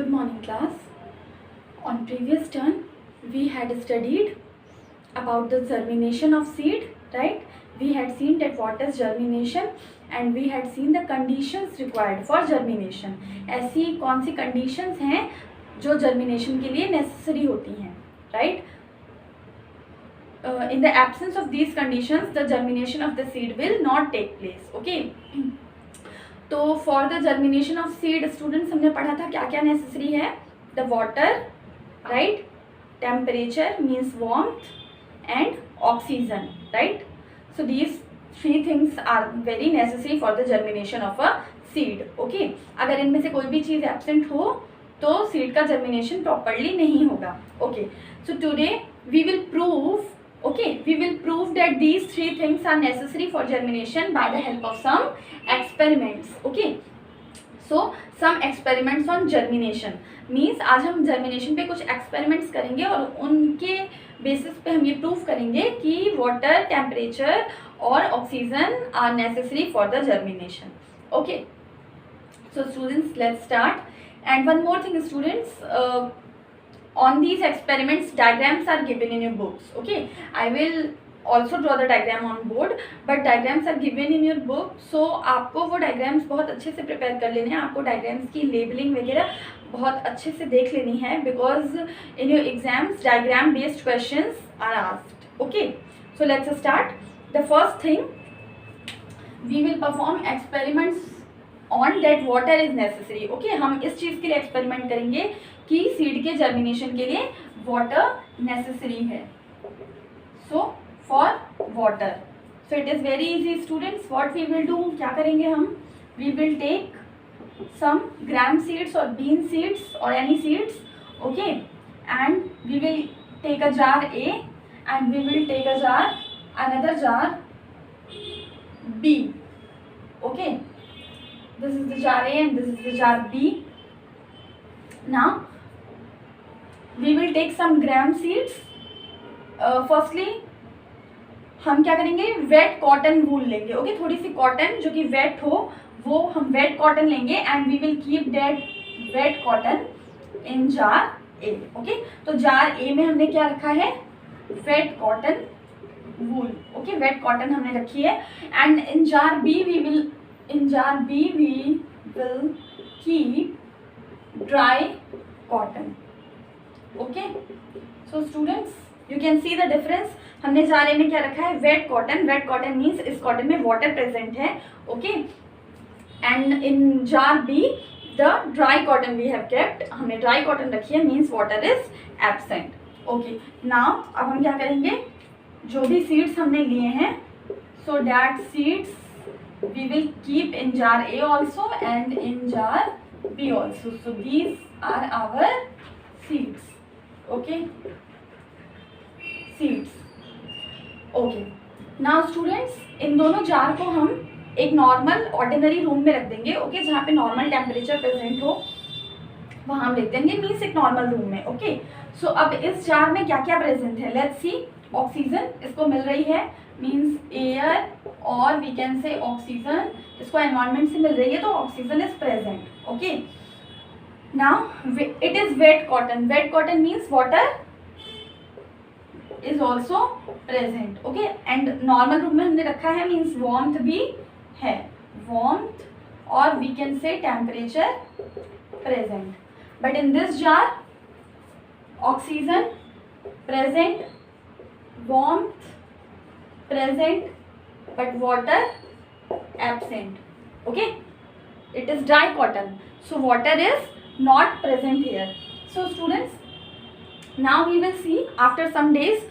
Good morning, class. On previous turn, we had studied about the germination of seed, right? We had seen that what is germination and we had seen the conditions required for germination. ऐसी कौन सी conditions हैं जो germination के लिए necessary होती हैं, right? In the absence of these conditions, the germination of the seed will not take place. Okay. तो for the germination of seed students हमने पढ़ा था क्या क्या नेसेसरी है. The water, right, temperature means warmth and oxygen, right. So these 3 things are very necessary for the germination of a seed. Okay, अगर इनमें से कोई भी चीज़ एब्सेंट हो तो सीड का जर्मिनेशन प्रॉपरली नहीं होगा. Okay, so today we will prove that these 3 things are necessary for germination by the help of some experiments. Okay, so some experiments on germination means आज हम germination पे कुछ experiments करेंगे और उनके basis पे हम ये prove करेंगे कि water, temperature और oxygen are necessary for the germination. Okay, so students, let's start. And one more thing, students, on these experiments diagrams are given in your books. Okay, I will also draw the diagram on board, but diagrams are given in your book. So आपको वो diagrams बहुत अच्छे से prepare कर लेने हैं. आपको diagrams की labeling वगैरह बहुत अच्छे से देख लेनी है because in your exams diagram based questions are asked. Okay, so let's start. The first thing, we will perform experiments on that water is necessary. Okay, हम इस चीज़ के लिए experiment करेंगे कि सीड के जर्मिनेशन के लिए वाटर नेसेसरी है. So for water, so it is very easy students. What we will do, क्या करेंगे हम, we will take some gram seeds और बीन सीड्स और any seeds. Okay, and we will take a jar A and we will take a jar another jar B. Okay, this is the jar A and this is the jar B. Now we will take some gram seeds. Firstly हम क्या करेंगे, wait cotton वूल लेंगे. Okay, थोड़ी सी cotton जो कि wait हो वो हम वेट कॉटन लेंगे and we will keep that wet cotton in jar A. Okay, तो जार ए में हमने क्या रखा है, wet cotton wool. Okay, wet cotton हमने रखी है. And in jar B we will keep dry cotton. Okay, so students, you can see the difference. हमने जार ए में क्या रखा है, wet cotton. Wet cotton means इस कॉटन में वाटर प्रेजेंट है. Okay, and in jar B the dry cotton we have kept. हमने dry cotton रखी है means water is absent. Okay, now अब हम क्या करेंगे, जो भी सीड्स हमने लिए हैं, so that seeds we will keep in jar A also and in jar B also. So these are our seeds. Okay, seeds. Okay, now students, इन दोनों जार को हम एक नॉर्मल ऑर्डिनरी रूम में रख देंगे. ओके, जहाँ पे नॉर्मल टेम्परेचर प्रेजेंट हो वहाँ हम रख देंगे, मीन्स एक नॉर्मल रूम में. ओके, सो अब इस जार में क्या क्या प्रेजेंट है, लेट्स सी. ऑक्सीजन इसको मिल रही है, मीन्स एयर, और वी कैन से ऑक्सीजन इसको एनवायरनमेंट से मिल रही है, तो oxygen is present. Okay, now it is wet cotton. Wet cotton means water is also present. Okay, and normal room में हमने रखा है मीन्स वार्मथ भी है, वार्मथ, और we can say temperature present. But in this jar oxygen present, warmth present, but water absent. Okay, it is dry cotton, so water is not present here. So students, now we will see after some days.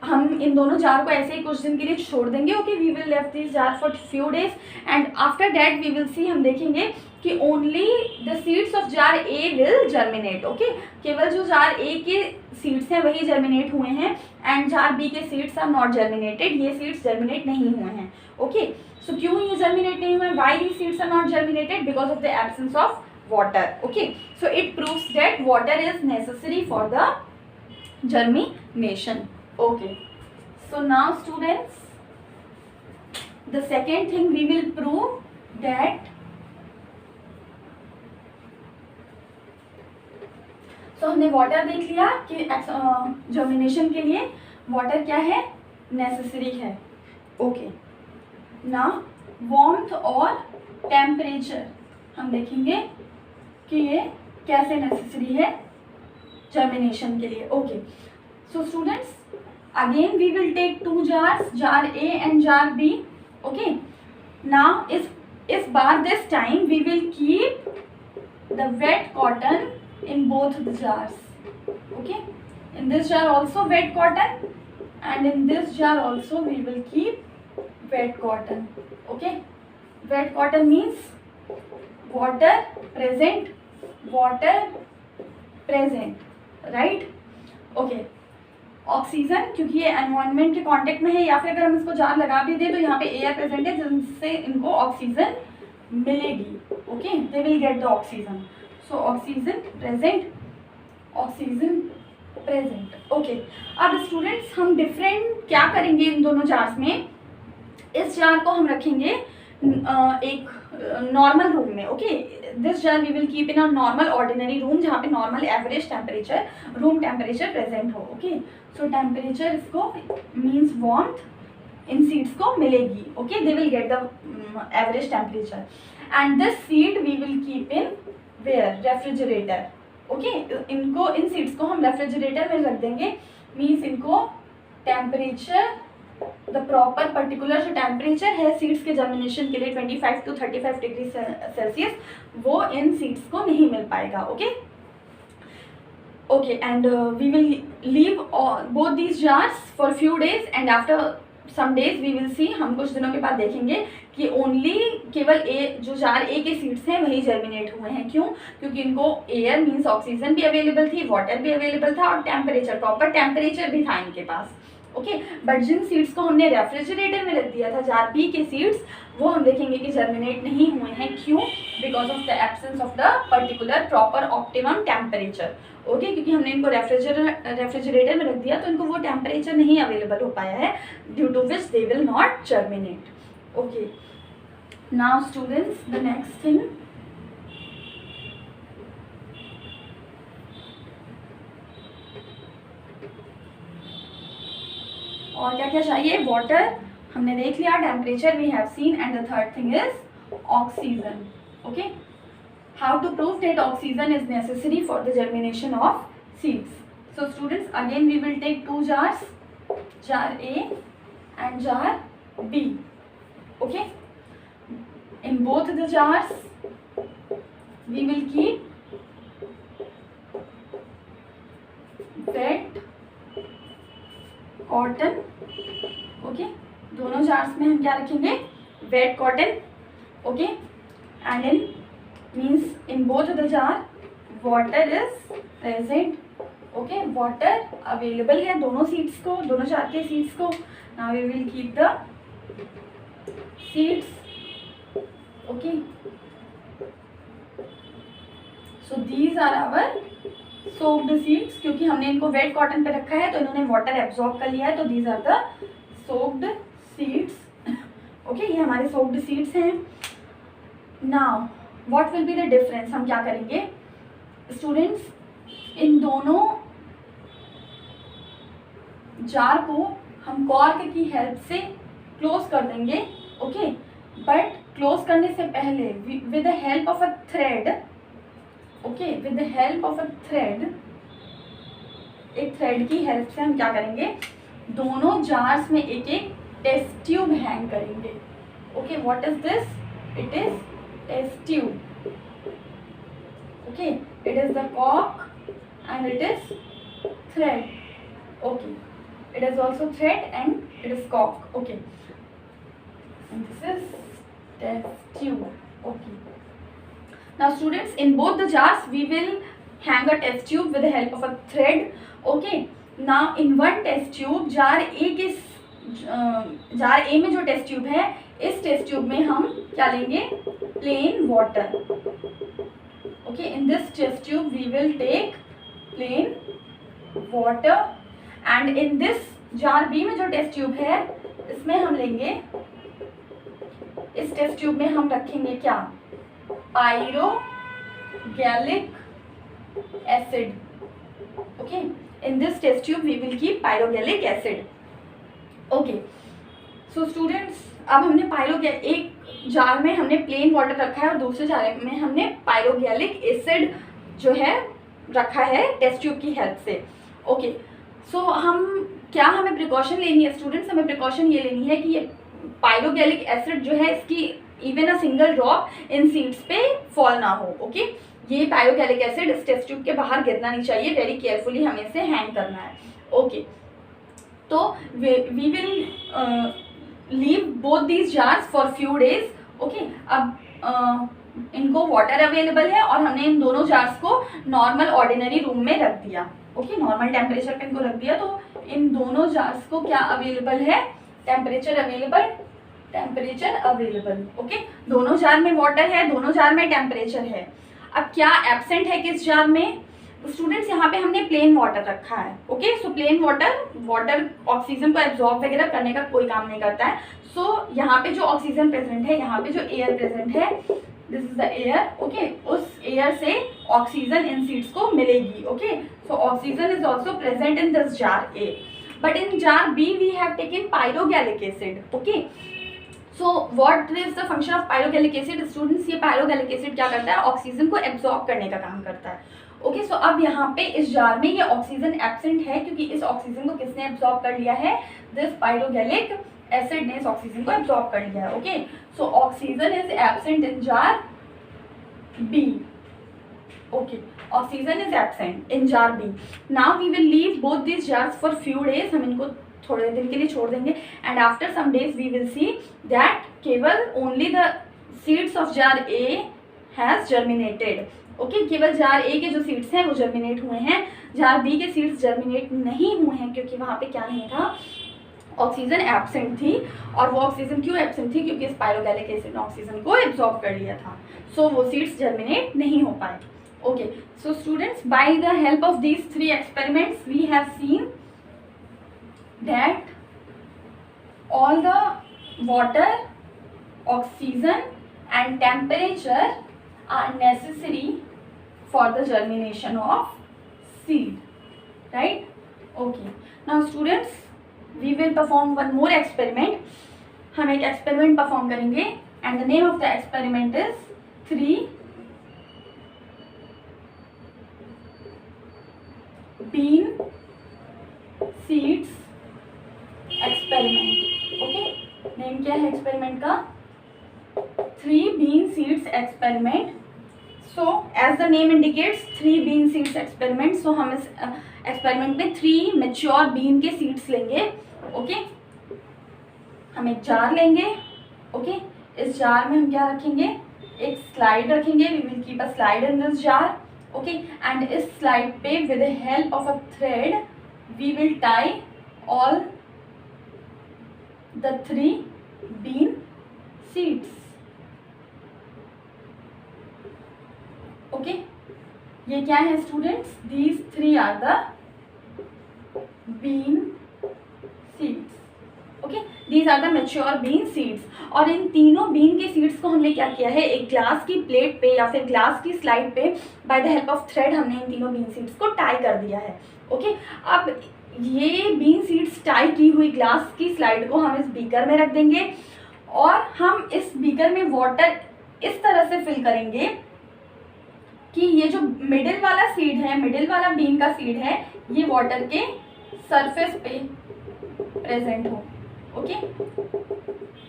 हम इन दोनों jar को ऐसे ही कुछ दिन के लिए छोड़ देंगे. Okay, we will left this jar for few days and after that we will see, हम देखेंगे कि only the seeds of jar A will germinate. Okay, केवल जो जार ए के सीड्स हैं वही जर्मिनेट हुए हैं एंड जार बी के सीड्स आर नॉट जर्मिनेटेड. ये सीड्स जर्मिनेट नहीं हुए हैं. ओके, सो क्यों ये जर्मिनेट नहीं हुए, why the seeds are not germinated, because of the absence of water. Okay, so it proves that water is necessary for the germination. Okay, so now students, the second thing we will prove that सो हमने water देख लिया कि germination के लिए water क्या है, necessary है। Okay, ना वार्मथ और टेम्परेचर हम देखेंगे कि ये कैसे नेसेसरी है जर्मिनेशन के लिए। Okay, so students again we will take 2 jars, jar A and jar B. Okay, now इस बार this time we will keep the wet cotton in both the jars. Okay, in this jar also wet cotton and in this jar also we will keep wet cotton. Okay, wet cotton means water present, right? Okay, oxygen, क्योंकि ये environment के contact में है, या फिर अगर हम इसको जार लगा भी दें तो यहाँ पे एयर प्रेजेंट है जिनसे इनको ऑक्सीजन मिलेगी। Okay, they will get the oxygen. So oxygen present. Okay, अब स्टूडेंट्स हम डिफरेंट क्या करेंगे इन दोनों जार्स में। इस जार को हम रखेंगे एक नॉर्मल रूम में। Okay, this jar we will keep in a normal ordinary room जहाँ पे normal average temperature, room temperature present हो। ओके, सो टेम्परेचर इसको मीन्स वार्मथ इन सीड्स को मिलेगी। Okay, they will get the average temperature and this seed we will keep in where, refrigerator. Okay, इनको इन seeds को हम रेफ्रिजरेटर में रख देंगे, मीन्स इनको टेम्परेचर, द प्रॉपर पर्टिकुलर जो टेम्परेचर है सीड्स के जर्मिनेशन के लिए 25 to 35 डिग्री सेल्सियस, वो इन सीड्स को नहीं मिल पाएगा। Okay, and we will leave both these jars for few days and after some days we will see, हम कुछ दिनों के बाद देखेंगे कि ओनली केवल जो जार ए के सीड्स हैं वही जर्मिनेट हुए हैं। क्यों? क्योंकि इनको एयर मीन्स ऑक्सीजन भी अवेलेबल थी, वाटर भी अवेलेबल था और टेम्परेचर, प्रॉपर टेम्परेचर भी था इनके पास। ओके, बट जिन सीड्स को हमने रेफ्रिजरेटर में रख दिया था, जार बी के सीड्स, वो हम देखेंगे कि जर्मिनेट नहीं हुए हैं। क्यों? Because of the absence of the particular proper optimum temperature. Okay, क्योंकि हमने इनको रेफ्रिजरेटर में रख दिया तो इनको वो टेम्परेचर नहीं अवेलेबल हो पाया है, due to which they will not germinate. Okay, now students the next thing, और क्या क्या चाहिए, वाटर हमने देख लिया, temperature we have seen, and the third thing is oxygen. Okay, how to prove that oxygen is necessary for the germination of seeds. So students again we will take 2 jars, jar A and jar B. Okay, in both the jars we will keep wet cotton. Okay, दोनों जार्स में हम क्या रखेंगे, wet cotton. Okay, and in means in both the jar water is present. Okay, water available है दोनों seeds को, दोनों जार के सीड्स को। Now we will keep the seeds. Okay, so these are our soaked seeds, क्योंकि हमने इनको wait cotton पे रखा है तो इन्होंने वाटर एब्जॉर्ब कर लिया है, तो these are the soaked seeds. Okay, ये हमारे सोक्ड सीड्स हैं। Now what will be the difference, हम क्या करेंगे स्टूडेंट्स, इन दोनों जार को हम कॉर्क की हेल्प से क्लोज कर देंगे। ओके, बट क्लोज करने से पहले with the help of a thread, okay, with the help of a thread, एक थ्रेड की हेल्प से हम क्या करेंगे, दोनों जार्स में एक एक टेस्ट ट्यूब हैंग करेंगे। Okay, what is this, it is test tube. Okay, it is the cork and it is thread. Okay, it is also thread and it is cork. Okay, and this is test tube. Okay, now students, in both the jars we will hang a test tube with the help of a thread. Okay, now in one test tube, jar A में जो test tube है, इस test tube में हम क्या लेंगे, plain water. Okay, in this test tube we will take plain water and in this jar B में जो टेस्ट ट्यूब है, इसमें हम लेंगे, इस टेस्ट ट्यूब में हम रखेंगे क्या, pyrogallic acid. Okay, in this test tube we will keep pyrogallic acid. Okay, so students, अब हमने एक जार में हमने प्लेन वाटर रखा है और दूसरे जार में हमने पायरोगैलिक एसिड जो है रखा है टेस्ट ट्यूब की हेल्प से. ओके, सो हमें प्रिकॉशन लेनी है स्टूडेंट्स, हमें प्रिकॉशन ये लेनी है कि ये पायरोगैलिक एसिड जो है इसकी even a single drop in seeds पे फॉल ना हो. ओके, ये पायरोगैलिक एसिड इस टेस्ट ट्यूब के बाहर गिरना नहीं चाहिए. वेरी केयरफुली हमें इसे हैंग करना है. ओके, तो we will leave both these jars for few days. Okay, अब इनको वाटर अवेलेबल है और हमने इन दोनों जार्स को नॉर्मल ऑर्डिनरी रूम में रख दिया. ओके, नॉर्मल टेम्परेचर पे इनको रख दिया. तो इन दोनों जार्स को क्या अवेलेबल है? Temperature available. ओके, दोनों जार में वाटर है, दोनों जार में टेम्परेचर है. अब क्या एब्सेंट है किस जार में? स्टूडेंट्स, यहाँ पे हमने प्लेन वाटर रखा है. Okay, so plain water oxygen को एब्जॉर्ब वगैरह करने का कोई काम नहीं करता है. सो यहाँ पे जो ऑक्सीजन प्रेजेंट है, यहाँ पे जो एयर प्रेजेंट है, this is the air. Okay, उस एयर से ऑक्सीजन इन सीड्स को मिलेगी. Okay, so oxygen is also present in this jar A, but in jar B we have taken pyrogallic acid. Okay, so what is the function of pyrogallic acid? Students, ये pyrogallic acid क्या करता है? Oxygen को absorb करने का काम करता है. ओके, सो अब यहाँ पे इस जार में ये ऑक्सीजन एब्सेंट है क्योंकि इस ऑक्सीजन को किसने एब्जॉर्ब कर लिया है? दिस पायरोगैलिक एसिड ने इस ऑक्सीजन को एब्जॉर्ब कर लिया है. Okay, so oxygen is absent in jar B. Okay, oxygen is absent in jar B. Now we will leave both this jars for few days. हम इनको थोड़े दिन के लिए छोड़ देंगे and after some days we will see that केवल only the seeds of jar A has germinated. Okay, केवल जार ए के जो सीड्स हैं वो जर्मिनेट हुए हैं. जार बी के सीड्स जर्मिनेट नहीं हुए हैं क्योंकि वहाँ पे क्या नहीं था? ऑक्सीजन एब्सेंट थी. और वो ऑक्सीजन क्यों एब्सेंट थी? क्योंकि इस पायरोगैलिक एसिड ने ऑक्सीजन को एब्जॉर्ब कर लिया था. सो वो सीड्स जर्मिनेट नहीं हो पाए. Okay, so students, by the help of these 3 experiments we have seen that all the water, oxygen and temperature are necessary for the germination of seed, right? Okay, now students, we will perform one more experiment. हम एक experiment perform करेंगे and the name of the experiment is 3 bean seeds experiment. Okay, name क्या है experiment का? 3 bean seeds experiment. So as the name indicates 3 bean seeds experiment. So हम इस experiment में 3 mature bean के सीड्स लेंगे. ओके, हम एक जार लेंगे. ओके, इस जार में हम क्या रखेंगे? एक स्लाइड रखेंगे. We will keep a slide in this jar. Okay, and इस स्लाइड पे with the help of a thread we will tie all the 3 bean seeds. Okay, ये क्या है students? These 3 are the bean seeds. Okay, these are the mature bean seeds. और इन तीनों been के seeds को हमने क्या किया है? एक ग्लास की प्लेट पे या फिर ग्लास की स्लाइड पे bye the help of thread हमने इन तीनों बीन सीड्स को टाई कर दिया है. ओके, अब ये बीन सीड्स टाई की हुई ग्लास की स्लाइड को हम इस बीकर में रख देंगे और हम इस बीकर में वाटर इस तरह से फिल करेंगे कि ये जो मिडिल वाला सीड है, मिडिल वाला बीन का सीड है, ये वाटर के सरफेस पे प्रेजेंट हो. ओके,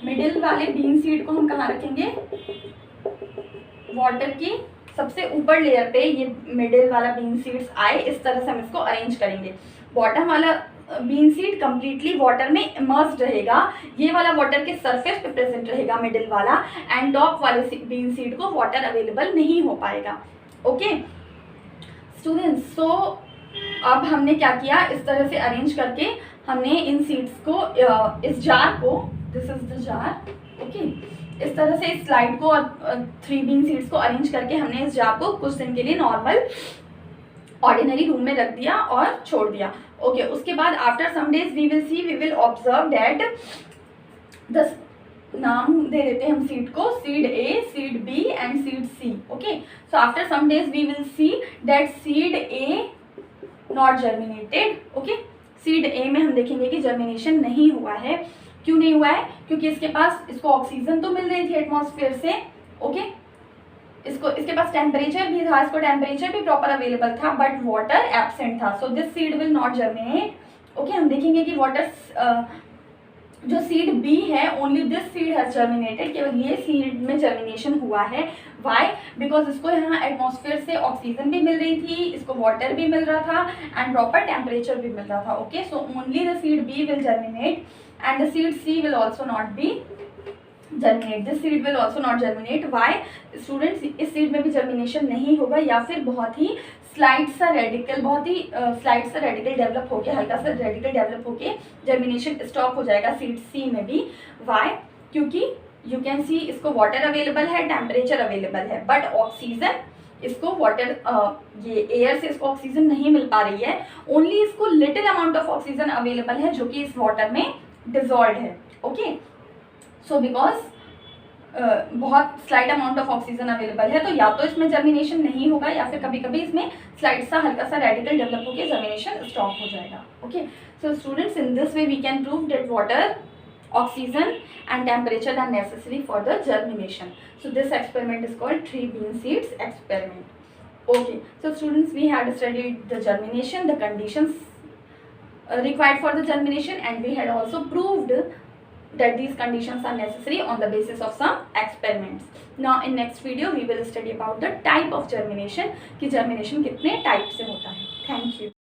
मिडिल वाले बीन सीड को हम कहाँ रखेंगे? वाटर की सबसे ऊपर लेयर पे ये मिडिल वाला बीन सीड्स आए, इस तरह से हम इसको अरेंज करेंगे. बॉटम वाला बीन सीड कम्प्लीटली वाटर में इमर्स्ड रहेगा. ये वाला वाटर के सरफेस पे प्रेजेंट रहेगा मिडिल वाला, एंड टॉप वाले बीन सीड को वाटर अवेलेबल नहीं हो पाएगा. ओके स्टूडेंट्स, सो अब हमने क्या किया? इस तरह से अरेंज करके हमने इन सीड्स को, इस जार को, this is the jar. Okay, इस तरह से इस स्लाइड को और 3 बीन सीड्स को अरेंज करके हमने इस जार को कुछ दिन के लिए नॉर्मल ऑर्डिनरी रूम में रख दिया और छोड़ दिया. ओके, उसके बाद after some days we will observe that the नाम दे देते हैं हम सीड को, seed A, seed B and seed C. Okay, so after some days we will see that seed A not germinated. Okay, seed A में हम देखेंगे कि जर्मिनेशन नहीं हुआ है. क्यों नहीं हुआ है? क्योंकि इसको ऑक्सीजन तो मिल रही थी एटमॉस्फेयर से. ओके, इसके पास टेम्परेचर भी था, इसको टेम्परेचर भी प्रॉपर अवेलेबल था, बट वाटर एब्सेंट था. So this seed will not germinate. Okay, हम देखेंगे कि वाटर जो सीड बी है, only this seed has germinated, केवल ये सीड में जर्मिनेशन हुआ है. वाई? बिकॉज इसको यहाँ एटमॉस्फेयर से ऑक्सीजन भी मिल रही थी, इसको वाटर भी मिल रहा था एंड प्रॉपर टेम्परेचर भी मिल रहा था. Okay, so only the seed B will germinate and the seed C will also not be germinate. This seed will also not germinate. Why? Students, इस सीड में भी जर्मिनेशन नहीं होगा या फिर बहुत ही स्लाइड सा रेडिकल डेवलप होके, हल्का सा रेडिकल डेवलप होके जर्मिनेशन स्टॉप हो जाएगा सीड सी में भी. वाई? क्योंकि यू कैन सी इसको वाटर अवेलेबल है, टेम्परेचर अवेलेबल है, बट ऑक्सीजन इसको वाटर ये एयर से इसको ऑक्सीजन नहीं मिल पा रही है. ओनली इसको little amount of oxygen available है जो कि इस वाटर में डिजॉल्व है. ओके, सो बिकॉज बहुत slight amount of oxygen available है, तो या तो इसमें जर्मिनेशन नहीं होगा या फिर कभी कभी इसमें स्लाइट सा हल्का सा रेडिकल डेवलप होकर जर्मिनेशन स्टॉप हो जाएगा. Okay, so students, in this way we can prove that water, oxygen and temperature are necessary for the germination. So this experiment is called tree bean seeds experiment. Okay, so students, we had studied the germination, the conditions required for the germination, and we had also proved that these conditions are necessary on the basis of some experiments. Now in next video we will study about the type of germination, कि germination कितने type से होता है. Thank you.